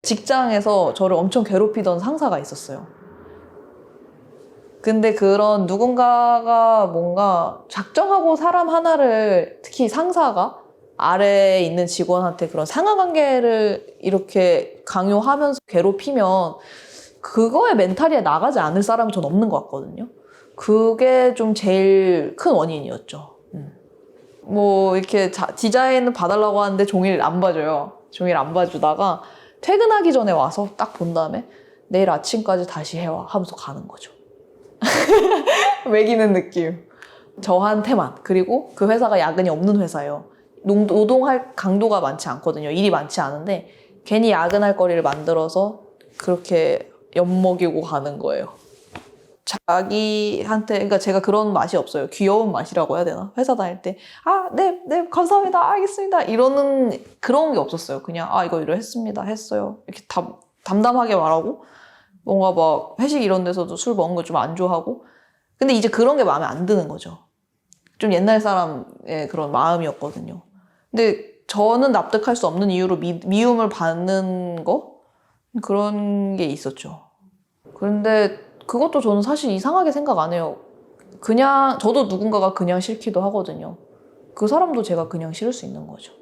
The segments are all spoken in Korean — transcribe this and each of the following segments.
직장에서 저를 엄청 괴롭히던 상사가 있었어요. 근데 그런 누군가가 뭔가 작정하고 사람 하나를, 특히 상사가 아래에 있는 직원한테 그런 상하관계를 이렇게 강요하면서 괴롭히면 그거에 멘탈이 나가지 않을 사람은 전 없는 것 같거든요. 그게 좀 제일 큰 원인이었죠. 뭐 이렇게 디자인 봐달라고 하는데 종이를 안 봐줘요. 종이를 안 봐주다가 퇴근하기 전에 와서 딱 본 다음에 내일 아침까지 다시 해와 하면서 가는 거죠. 매기는 느낌. 저한테만. 그리고 그 회사가 야근이 없는 회사예요. 노동할 강도가 많지 않거든요. 일이 많지 않은데 괜히 야근할 거리를 만들어서 그렇게 엿먹이고 가는 거예요. 자기한테, 그러니까 제가 그런 맛이 없어요. 귀여운 맛이라고 해야 되나? 회사 다닐 때, 네, 감사합니다, 알겠습니다. 이러는, 그런 게 없었어요. 그냥, 이거 했습니다, 했어요. 이렇게 담담하게 말하고, 뭔가 막 회식 이런 데서도 술 먹은 거 좀 안 좋아하고. 근데 이제 그런 게 마음에 안 드는 거죠. 좀 옛날 사람의 그런 마음이었거든요. 근데 저는 납득할 수 없는 이유로 미움을 받는 거? 그런 게 있었죠. 그런데 그것도 저는 사실 이상하게 생각 안 해요. 그냥, 저도 누군가가 그냥 싫기도 하거든요. 그 사람도 제가 그냥 싫을 수 있는 거죠.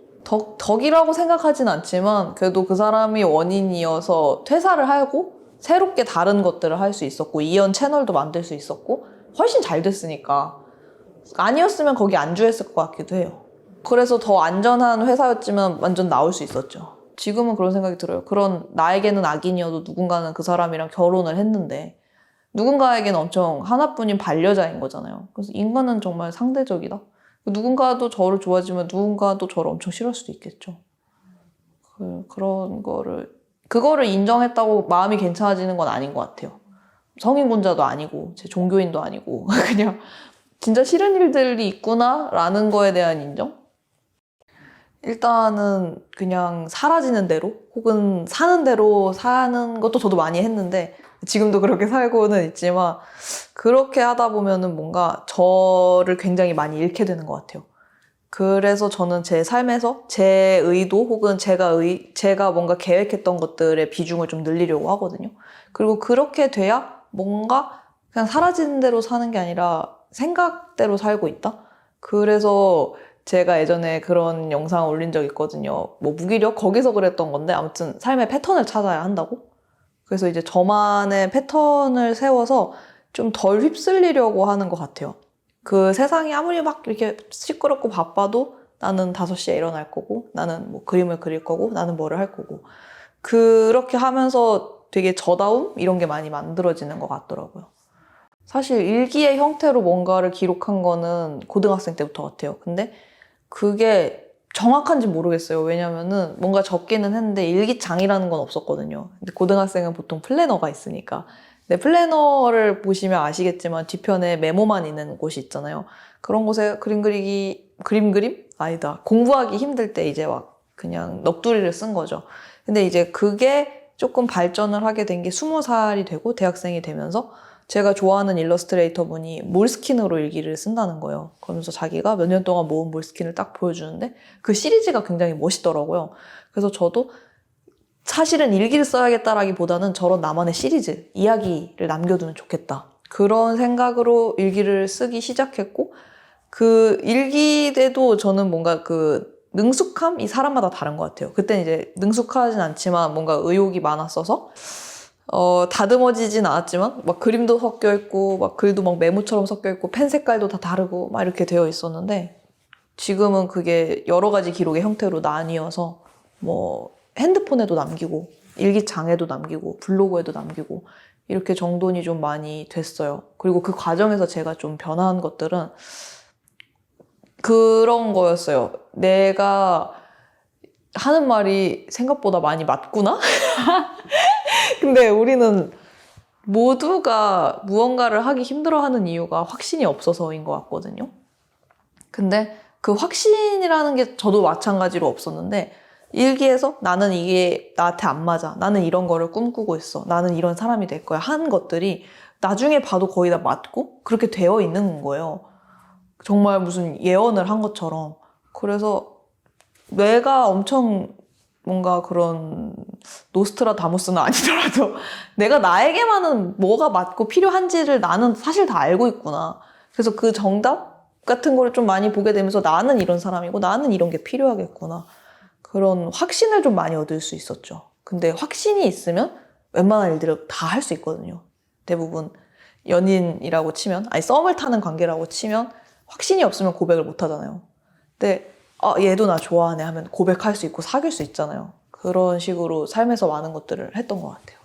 덕이라고 생각하진 않지만, 그래도 그 사람이 원인이어서 퇴사를 하고, 새롭게 다른 것들을 할 수 있었고, 이연 채널도 만들 수 있었고, 훨씬 잘 됐으니까. 아니었으면 거기 안주했을 것 같기도 해요. 그래서 더 안전한 회사였지만 완전 나올 수 있었죠. 지금은 그런 생각이 들어요. 그런, 나에게는 악인이어도 누군가는 그 사람이랑 결혼을 했는데, 누군가에게는 엄청 하나뿐인 반려자인 거잖아요. 그래서 인간은 정말 상대적이다. 누군가도 저를 좋아하지만 누군가도 저를 엄청 싫어할 수도 있겠죠. 그런 그거를 인정했다고 마음이 괜찮아지는 건 아닌 것 같아요. 성인군자도 아니고 제 종교인도 아니고 그냥 진짜 싫은 일들이 있구나라는 거에 대한 인정? 일단은 그냥 사라지는 대로 혹은 사는 대로 사는 것도 저도 많이 했는데 지금도 그렇게 살고는 있지만 그렇게 하다 보면은 뭔가 저를 굉장히 많이 잃게 되는 것 같아요. 그래서 저는 제 삶에서 제 의도 혹은 제가 뭔가 계획했던 것들의 비중을 좀 늘리려고 하거든요. 그리고 그렇게 돼야 뭔가 그냥 사라지는 대로 사는 게 아니라 생각대로 살고 있다? 그래서 제가 예전에 그런 영상 올린 적 있거든요. 뭐 무기력? 거기서 그랬던 건데 아무튼 삶의 패턴을 찾아야 한다고? 그래서 이제 저만의 패턴을 세워서 좀 덜 휩쓸리려고 하는 것 같아요. 그 세상이 아무리 막 이렇게 시끄럽고 바빠도 나는 5시에 일어날 거고, 나는 뭐 그림을 그릴 거고, 나는 뭐를 할 거고. 그렇게 하면서 되게 저다움? 이런 게 많이 만들어지는 것 같더라고요. 사실 일기의 형태로 뭔가를 기록한 거는 고등학생 때부터 같아요. 근데 그게 정확한지 모르겠어요. 왜냐면은 뭔가 적기는 했는데 일기장이라는 건 없었거든요. 근데 고등학생은 보통 플래너가 있으니까. 근데 플래너를 보시면 아시겠지만 뒤편에 메모만 있는 곳이 있잖아요. 그런 곳에 그림? 아니다. 공부하기 힘들 때 이제 막 그냥 넋두리를 쓴 거죠. 근데 이제 그게 조금 발전을 하게 된 게 20살이 되고 대학생이 되면서 제가 좋아하는 일러스트레이터 분이 몰스킨으로 일기를 쓴다는 거예요. 그러면서 자기가 몇 년 동안 모은 몰스킨을 딱 보여주는데 그 시리즈가 굉장히 멋있더라고요. 그래서 저도 사실은 일기를 써야겠다라기보다는 저런 나만의 시리즈, 이야기를 남겨두면 좋겠다. 그런 생각으로 일기를 쓰기 시작했고 그 일기 때도 저는 뭔가 그 능숙함이 사람마다 다른 것 같아요. 그때는 이제 능숙하진 않지만 뭔가 의욕이 많았어서 다듬어지진 않았지만 막 그림도 섞여 있고 막 글도 막 메모처럼 섞여 있고 펜 색깔도 다 다르고 막 이렇게 되어 있었는데 지금은 그게 여러 가지 기록의 형태로 나뉘어서 뭐 핸드폰에도 남기고 일기장에도 남기고 블로그에도 남기고 이렇게 정돈이 좀 많이 됐어요. 그리고 그 과정에서 제가 좀 변한 것들은 그런 거였어요. 내가 하는 말이 생각보다 많이 맞구나? 근데 우리는 모두가 무언가를 하기 힘들어하는 이유가 확신이 없어서인 것 같거든요. 근데 그 확신이라는 게 저도 마찬가지로 없었는데 일기에서 나는 이게 나한테 안 맞아. 나는 이런 거를 꿈꾸고 있어. 나는 이런 사람이 될 거야. 한 것들이 나중에 봐도 거의 다 맞고 그렇게 되어 있는 거예요. 정말 무슨 예언을 한 것처럼. 그래서 뇌가 엄청 뭔가 그런 노스트라다무스는 아니더라도 내가 나에게만은 뭐가 맞고 필요한지를 나는 사실 다 알고 있구나. 그래서 그 정답 같은 거를 좀 많이 보게 되면서 나는 이런 사람이고 나는 이런 게 필요하겠구나. 그런 확신을 좀 많이 얻을 수 있었죠. 근데 확신이 있으면 웬만한 일들을 다 할 수 있거든요. 대부분 연인이라고 치면, 아니 썸을 타는 관계라고 치면 확신이 없으면 고백을 못 하잖아요. 근데 얘도 나 좋아하네 하면 고백할 수 있고 사귈 수 있잖아요. 그런 식으로 삶에서 많은 것들을 했던 것 같아요.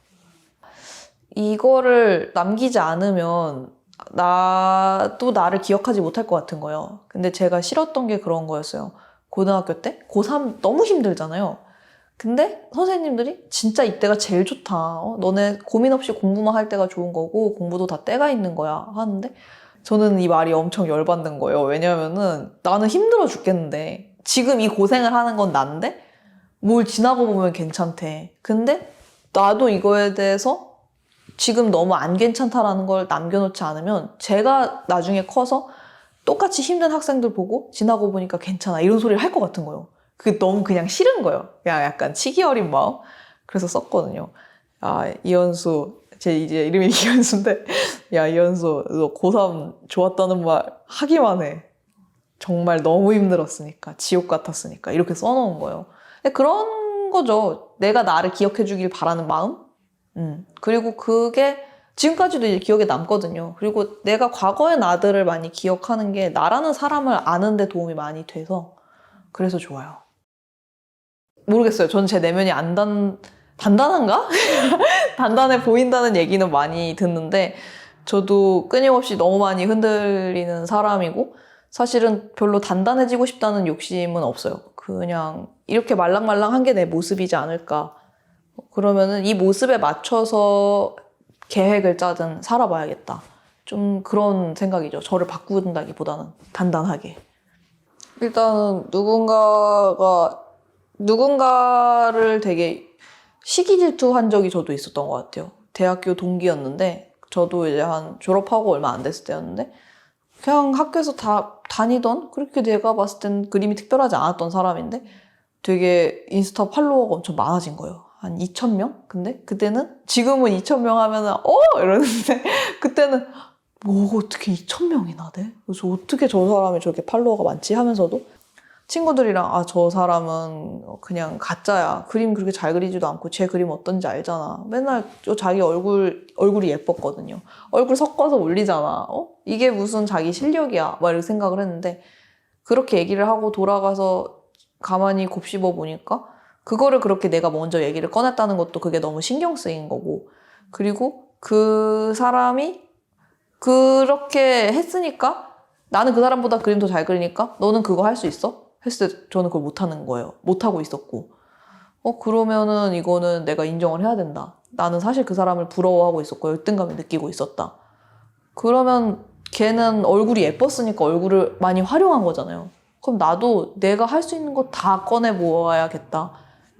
이거를 남기지 않으면 나도 나를 기억하지 못할 것 같은 거예요. 근데 제가 싫었던 게 그런 거였어요. 고등학교 때 고3 너무 힘들잖아요. 근데 선생님들이 진짜 이때가 제일 좋다. 너네 고민 없이 공부만 할 때가 좋은 거고 공부도 다 때가 있는 거야 하는데 저는 이 말이 엄청 열받는 거예요. 왜냐면은 나는 힘들어 죽겠는데 지금 이 고생을 하는 건 난데 뭘 지나고 보면 괜찮대. 근데 나도 이거에 대해서 지금 너무 안 괜찮다라는 걸 남겨놓지 않으면 제가 나중에 커서 똑같이 힘든 학생들 보고 지나고 보니까 괜찮아 이런 소리를 할 것 같은 거예요. 그게 너무 그냥 싫은 거예요. 그냥 약간 치기 어린 마음. 그래서 썼거든요. 이현수, 제 이제 이름이 이현수인데 야 이현수 너 고3 좋았다는 말 하기만 해. 정말 너무 힘들었으니까 지옥 같았으니까 이렇게 써놓은 거예요. 근데 그런 거죠. 내가 나를 기억해 주길 바라는 마음. 그리고 그게 지금까지도 이제 기억에 남거든요. 그리고 내가 과거의 나들을 많이 기억하는 게 나라는 사람을 아는 데 도움이 많이 돼서 그래서 좋아요. 모르겠어요. 저는 제 내면이 단단한가? 단단해 보인다는 얘기는 많이 듣는데 저도 끊임없이 너무 많이 흔들리는 사람이고 사실은 별로 단단해지고 싶다는 욕심은 없어요. 그냥 이렇게 말랑말랑한 게 내 모습이지 않을까. 그러면은 이 모습에 맞춰서 계획을 짜든 살아봐야겠다. 좀 그런 생각이죠. 저를 바꾼다기보다는 단단하게. 일단은 누군가를 되게 시기 질투한 적이 저도 있었던 것 같아요. 대학교 동기였는데 저도 이제 한 졸업하고 얼마 안 됐을 때였는데 그냥 학교에서 다 다니던 그렇게 내가 봤을 땐 그림이 특별하지 않았던 사람인데 되게 인스타 팔로워가 엄청 많아진 거예요. 한 2,000명? 근데 그때는 지금은 2,000명 하면은 이러는데 그때는 어떻게 2,000명이나 돼? 그래서 어떻게 저 사람이 저렇게 팔로워가 많지 하면서도 친구들이랑 저 사람은 그냥 가짜야. 그림 그렇게 잘 그리지도 않고 제 그림 어떤지 알잖아. 맨날 자기 얼굴이 예뻤거든요. 얼굴 섞어서 올리잖아. 이게 무슨 자기 실력이야. 막 이렇게 생각을 했는데 그렇게 얘기를 하고 돌아가서 가만히 곱씹어 보니까 그거를 그렇게 내가 먼저 얘기를 꺼냈다는 것도 그게 너무 신경 쓰인 거고 그리고 그 사람이 그렇게 했으니까 나는 그 사람보다 그림 더 잘 그리니까 너는 그거 할 수 있어? 했을 때 저는 그걸 못하는 거예요. 못하고 있었고 그러면은 이거는 내가 인정을 해야 된다. 나는 사실 그 사람을 부러워하고 있었고 열등감을 느끼고 있었다. 그러면 걔는 얼굴이 예뻤으니까 얼굴을 많이 활용한 거잖아요. 그럼 나도 내가 할 수 있는 거 다 꺼내 모아야겠다.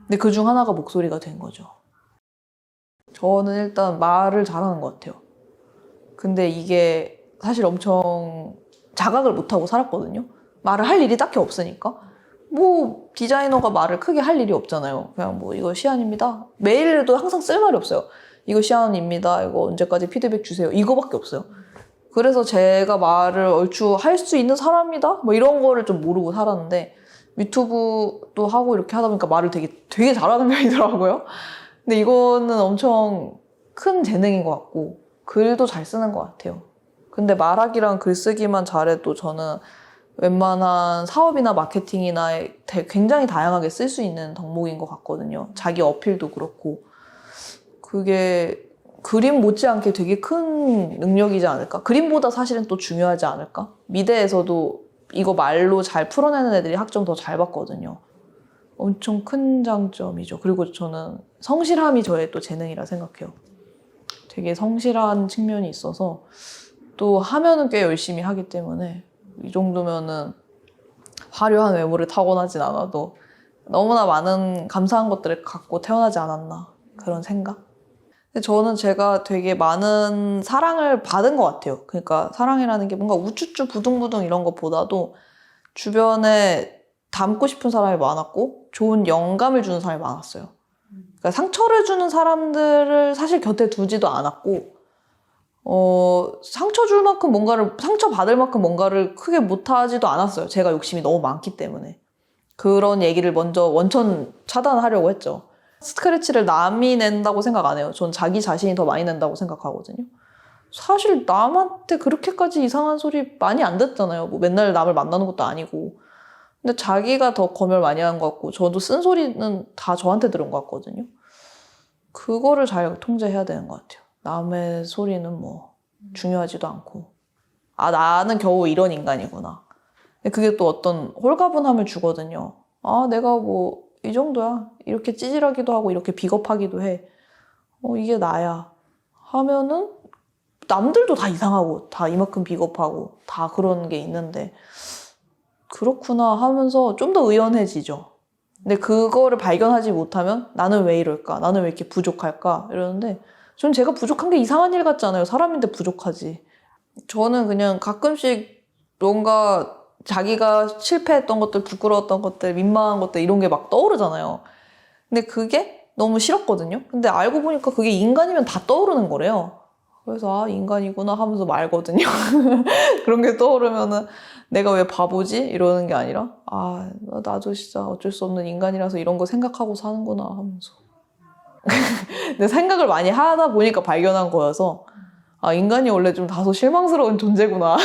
근데 그중 하나가 목소리가 된 거죠. 저는 일단 말을 잘하는 것 같아요. 근데 이게 사실 엄청 자각을 못하고 살았거든요. 말을 할 일이 딱히 없으니까. 디자이너가 말을 크게 할 일이 없잖아요. 그냥 이거 시안입니다. 메일에도 항상 쓸 말이 없어요. 이거 시안입니다. 이거 언제까지 피드백 주세요. 이거밖에 없어요. 그래서 제가 말을 얼추 할 수 있는 사람이다? 이런 거를 좀 모르고 살았는데 유튜브도 하고 이렇게 하다 보니까 말을 되게 잘하는 편이더라고요. 근데 이거는 엄청 큰 재능인 것 같고 글도 잘 쓰는 것 같아요. 근데 말하기랑 글쓰기만 잘해도 저는 웬만한 사업이나 마케팅이나 굉장히 다양하게 쓸 수 있는 덕목인 것 같거든요. 자기 어필도 그렇고. 그게 그림 못지않게 되게 큰 능력이지 않을까? 그림보다 사실은 또 중요하지 않을까? 미대에서도 이거 말로 잘 풀어내는 애들이 학점 더 잘 받거든요. 엄청 큰 장점이죠. 그리고 저는 성실함이 저의 또 재능이라 생각해요. 되게 성실한 측면이 있어서 또 하면은 꽤 열심히 하기 때문에 이 정도면은 화려한 외모를 타고나진 않아도 너무나 많은 감사한 것들을 갖고 태어나지 않았나 그런 생각? 근데 저는 제가 되게 많은 사랑을 받은 것 같아요. 그러니까 사랑이라는 게 뭔가 우쭈쭈 부둥부둥 이런 것보다도 주변에 닮고 싶은 사람이 많았고 좋은 영감을 주는 사람이 많았어요. 그러니까 상처를 주는 사람들을 사실 곁에 두지도 않았고 상처 줄 만큼 상처 받을 만큼 뭔가를 크게 못하지도 않았어요. 제가 욕심이 너무 많기 때문에. 그런 얘기를 먼저 원천 차단하려고 했죠. 스크래치를 남이 낸다고 생각 안 해요. 전 자기 자신이 더 많이 낸다고 생각하거든요. 사실 남한테 그렇게까지 이상한 소리 많이 안 듣잖아요. 뭐 맨날 남을 만나는 것도 아니고. 근데 자기가 더 검열 많이 한 것 같고 저도 쓴 소리는 다 저한테 들은 것 같거든요. 그거를 잘 통제해야 되는 것 같아요. 남의 소리는 뭐 중요하지도 않고 나는 겨우 이런 인간이구나. 근데 그게 또 어떤 홀가분함을 주거든요. 내가 뭐 이 정도야. 이렇게 찌질하기도 하고 이렇게 비겁하기도 해. 이게 나야. 하면은 남들도 다 이상하고 다 이만큼 비겁하고 다 그런 게 있는데 그렇구나 하면서 좀 더 의연해지죠. 근데 그거를 발견하지 못하면 나는 왜 이럴까? 나는 왜 이렇게 부족할까? 이러는데 전 제가 부족한 게 이상한 일 같지 않아요. 사람인데 부족하지. 저는 그냥 가끔씩 뭔가 자기가 실패했던 것들, 부끄러웠던 것들, 민망한 것들 이런 게 막 떠오르잖아요. 근데 그게 너무 싫었거든요. 근데 알고 보니까 그게 인간이면 다 떠오르는 거래요. 그래서 인간이구나 하면서 말거든요. 그런 게 떠오르면은 내가 왜 바보지? 이러는 게 아니라 나도 진짜 어쩔 수 없는 인간이라서 이런 거 생각하고 사는구나 하면서. 근데 생각을 많이 하다 보니까 발견한 거여서 인간이 원래 좀 다소 실망스러운 존재구나.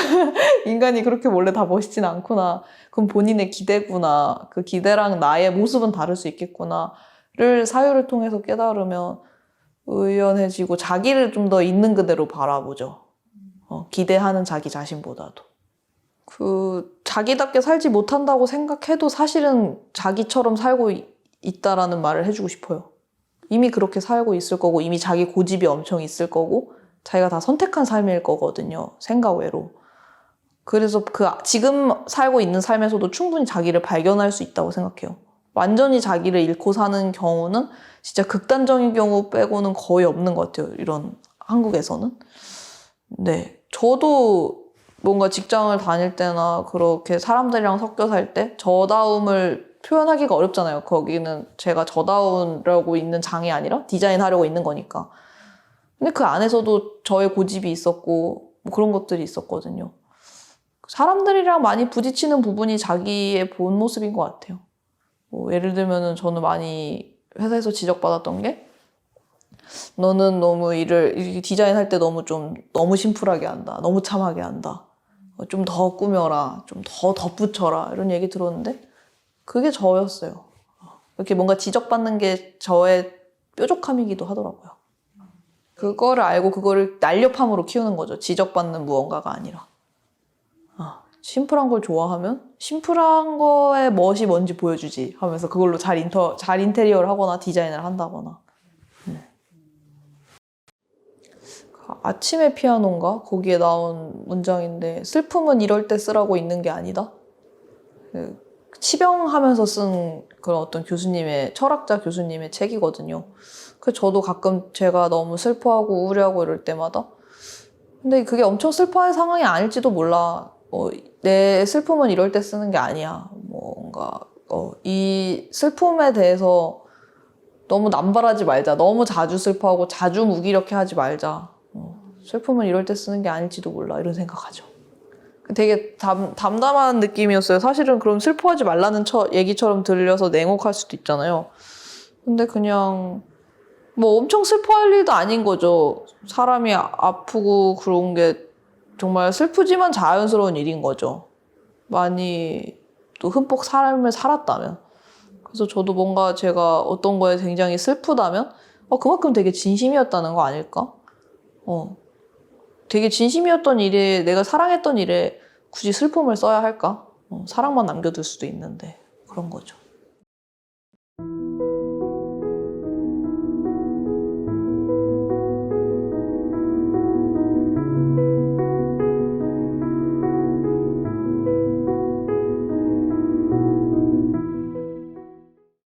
인간이 그렇게 원래 다 멋있진 않구나. 그럼 본인의 기대구나. 그 기대랑 나의 모습은 다를 수 있겠구나를 사유를 통해서 깨달으면 의연해지고 자기를 좀 더 있는 그대로 바라보죠. 기대하는 자기 자신보다도. 자기답게 살지 못한다고 생각해도 사실은 자기처럼 살고 있다라는 말을 해주고 싶어요. 이미 그렇게 살고 있을 거고 이미 자기 고집이 엄청 있을 거고 자기가 다 선택한 삶일 거거든요. 생각 외로. 그래서 지금 살고 있는 삶에서도 충분히 자기를 발견할 수 있다고 생각해요. 완전히 자기를 잃고 사는 경우는 진짜 극단적인 경우 빼고는 거의 없는 것 같아요. 이런 한국에서는. 네. 저도 뭔가 직장을 다닐 때나 그렇게 사람들이랑 섞여 살 때 저다움을 표현하기가 어렵잖아요. 거기는 제가 저다우라고 있는 장이 아니라 디자인하려고 있는 거니까. 근데 그 안에서도 저의 고집이 있었고 뭐 그런 것들이 있었거든요. 사람들이랑 많이 부딪히는 부분이 자기의 본 모습인 것 같아요. 예를 들면은 저는 많이 회사에서 지적받았던 게 너는 너무 이렇게 디자인할 때 너무 심플하게 한다. 너무 참하게 한다. 좀 더 꾸며라. 좀 더 덧붙여라. 이런 얘기 들었는데 그게 저였어요. 이렇게 뭔가 지적받는 게 저의 뾰족함이기도 하더라고요. 그거를 알고 그거를 날렵함으로 키우는 거죠. 지적받는 무언가가 아니라. 심플한 걸 좋아하면 심플한 거의 멋이 뭔지 보여주지 하면서 그걸로 잘 인테리어를 하거나 디자인을 한다거나. 아침의 피아노인가? 거기에 나온 문장인데 슬픔은 이럴 때 쓰라고 있는 게 아니다. 치병하면서 쓴 그런 어떤 철학자 교수님의 책이거든요. 그래서 저도 가끔 제가 너무 슬퍼하고 우울해하고 이럴 때마다 근데 그게 엄청 슬퍼할 상황이 아닐지도 몰라. 내 슬픔은 이럴 때 쓰는 게 아니야. 뭔가 이 슬픔에 대해서 너무 남발하지 말자. 너무 자주 슬퍼하고 자주 무기력해 하지 말자. 슬픔은 이럴 때 쓰는 게 아닐지도 몰라. 이런 생각하죠. 되게 담담한 느낌이었어요. 사실은 그럼 슬퍼하지 말라는 얘기처럼 들려서 냉혹할 수도 있잖아요. 근데 그냥 뭐 엄청 슬퍼할 일도 아닌 거죠. 사람이 아프고 그런 게 정말 슬프지만 자연스러운 일인 거죠. 많이 또 흠뻑 삶을 살았다면. 그래서 저도 뭔가 제가 어떤 거에 굉장히 슬프다면 그만큼 되게 진심이었다는 거 아닐까? 되게 진심이었던 일에 내가 사랑했던 일에 굳이 슬픔을 써야 할까? 사랑만 남겨둘 수도 있는데 그런 거죠.